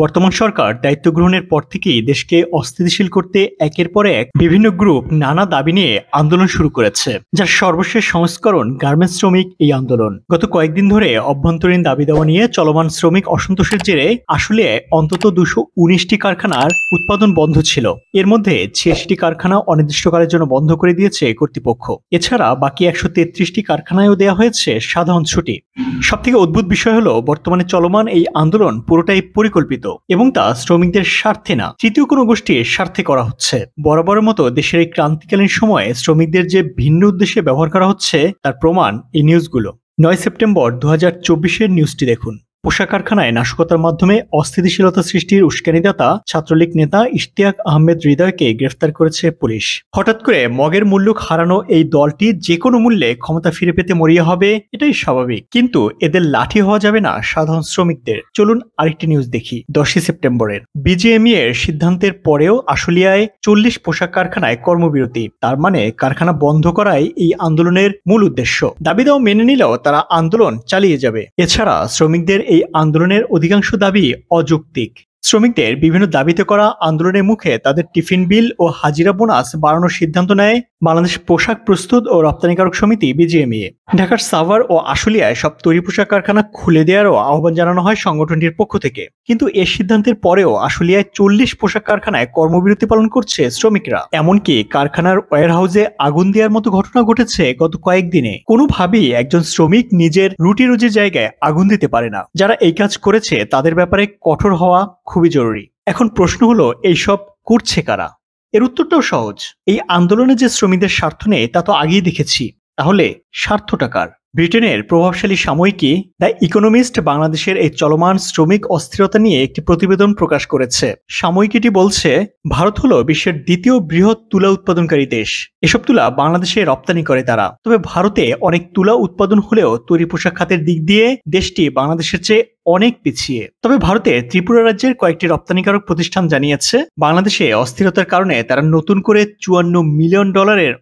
বর্তমান সরকার দায়িত্ব গ্রহণের পর থেকেই দেশকে অস্থিতিশীল করতে একের পর এক বিভিন্ন গ্রুপ নানা দাবি নিয়ে আন্দোলন শুরু করেছে, যার সর্বশেষ সংস্করণ গার্মেন্টস শ্রমিক এই আন্দোলন। গত কয়েকদিন ধরে অভ্যন্তরীণ দাবি দেওয়া নিয়ে চলমান শ্রমিক অসন্তোষের জেরে আসলে অন্তত 219টি কারখানার উৎপাদন বন্ধ ছিল। এর মধ্যে 86টি কারখানা অনির্দিষ্টকালের জন্য বন্ধ করে দিয়েছে কর্তৃপক্ষ। এছাড়া বাকি 133টি কারখানায়ও দেওয়া হয়েছে সাধারণ ছুটি। সবথেকে অদ্ভুত বিষয় হলো, বর্তমানে চলমান এই আন্দোলন পুরোটাই পরিকল্পিত এবং তা শ্রমিকদের স্বার্থে না, তৃতীয় কোনো গোষ্ঠীর স্বার্থে করা হচ্ছে। বরাবরের মতো দেশের এই ক্রান্তিকালীন সময়ে শ্রমিকদের যে ভিন্ন উদ্দেশ্যে ব্যবহার করা হচ্ছে তার প্রমাণ এই নিউজগুলো। 9 সেপ্টেম্বর 2024-এর নিউজটি দেখুন। পোশাক কারখানায় নাশকতার মাধ্যমে অস্থিতিশীলতা সৃষ্টির উস্কানিদাতা ছাত্রলীগ নেতা ইশতিয়াক আহমেদ হৃদয়কে গ্রেফতার করেছে পুলিশ। হঠাৎ করে মগের মুল্লুক হারানো এই দলটি যে কোনো মূল্যে ক্ষমতা ফিরে পেতে মরিয়া হবে, এটাই স্বাভাবিক। কিন্তু এদের লাঠি হওয়া যাবে না সাধারণ শ্রমিকদের। চলুন আরেকটি নিউজ দেখি। 10 সেপ্টেম্বরের বিজিএমইএ এর সিদ্ধান্তের পরেও আশুলিয়ায় 40 পোশাক কারখানায় কর্মবিরতি। তার মানে কারখানা বন্ধ করাই এই আন্দোলনের মূল উদ্দেশ্য। দাবি দেওয়া মেনে নিলেও তারা আন্দোলন চালিয়ে যাবে। এছাড়া শ্রমিকদের এই আন্দোলনের অধিকাংশ দাবি অযৌক্তিক। শ্রমিকদের বিভিন্ন দাবিতে করা আন্দোলনের মুখে তাদের টিফিন বিল ও হাজিরা বোনাস বাড়ানোর সিদ্ধান্ত নেয় বাংলাদেশ পোশাক প্রস্তুত ও রপ্তানিকারক সমিতি বিজিএমইএ। ঢাকার সাভার ও আশুলিয়ায় সব তৈরি পোশাক কারখানা খুলে দেওয়ারও আহ্বান জানানো হয় সংগঠনটির পক্ষ থেকে। কিন্তু এ সিদ্ধান্তের পরেও আশুলিয়ায় 40 পোশাক কারখানায় কর্মবিরতি পালন করছে শ্রমিকরা। এমনকি কারখানার ওয়্যারহাউসে আগুন দেওয়ার মতো ঘটনা ঘটেছে গত কয়েকদিনে। কোনোভাবেই একজন শ্রমিক নিজের রুটি রুজির জায়গায় আগুন দিতে পারে না। যারা এই কাজ করেছে তাদের ব্যাপারে কঠোর হওয়া খুবই জরুরি। এখন প্রশ্ন হলো, এইসব করছে কারা? এর উত্তরটাও সহজ। এই আন্দোলনে যে শ্রমিকদের স্বার্থ নেই তা তো আগেই দেখেছি। তাহলে স্বার্থটা কার? ব্রিটেনের প্রভাবশালী সাময়িকী দ্য ইকোনমিস্ট বাংলাদেশের এই চলমান শ্রমিক অস্থিরতা নিয়ে একটি প্রতিবেদন প্রকাশ করেছে। সাময়িকীটি বলছে, ভারত হলো বিশ্বের দ্বিতীয় বৃহৎ তুলা উৎপাদনকারী দেশ। এসব তুলা বাংলাদেশে রপ্তানি করে তারা। তবে ভারতে অনেক তুলা উৎপাদন হলেও তৈরি পোশাক খাতের দিক দিয়ে দেশটি বাংলাদেশের চেয়ে অনেক পিছিয়ে। তবে ভারতের ত্রিপুরা রাজ্যের কয়েকটি রপ্তানিকারক প্রতিষ্ঠান জানিয়েছে, বাংলাদেশে অস্থিরতার কারণে তারা নতুন করে $54 মিলিয়ন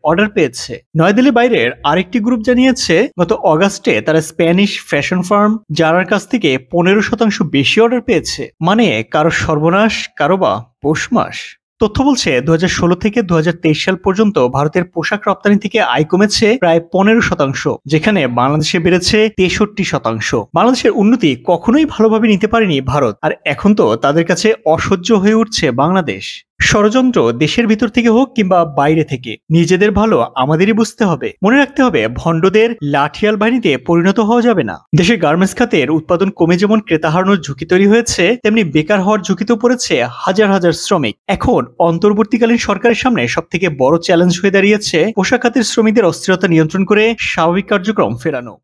অর্ডার পেয়েছে। নয়াদিল্লির বাইরের আরেকটি গ্রুপ জানিয়েছে, গত অগাস্টে তারা স্প্যানিশ ফ্যাশন ফার্ম জারার কাছ থেকে 15% বেশি অর্ডার পেয়েছে। মানে কারো সর্বনাশ, কারো বা পৌষ মাস। তথ্য বলছে 2016 থেকে 2023 সাল পর্যন্ত ভারতের পোশাক রপ্তানি থেকে আয় কমেছে প্রায় 15%, যেখানে বাংলাদেশে বেড়েছে 63%। বাংলাদেশের উন্নতি কখনোই ভালোভাবে নিতে পারেনি ভারত, আর এখন তো তাদের কাছে অসহ্য হয়ে উঠছে বাংলাদেশ। ষড়যন্ত্র দেশের ভিতর থেকে হোক কিংবা বাইরে থেকে, নিজেদের ভালো আমাদেরই বুঝতে হবে। মনে রাখতে হবে, ভণ্ডদের লাঠিয়াল বাহিনীতে পরিণত হওয়া যাবে না। দেশের গার্মেন্টস খাতের উৎপাদন কমে যেমন ক্রেতা হারানোর ঝুঁকি তৈরি হয়েছে, তেমনি বেকার হওয়ার ঝুঁকিতেও পড়েছে হাজার হাজার শ্রমিক। এখন অন্তর্বর্তীকালীন সরকারের সামনে সবথেকে বড় চ্যালেঞ্জ হয়ে দাঁড়িয়েছে পোশাক খাতের শ্রমিকদের অস্থিরতা নিয়ন্ত্রণ করে স্বাভাবিক কার্যক্রম ফেরানো।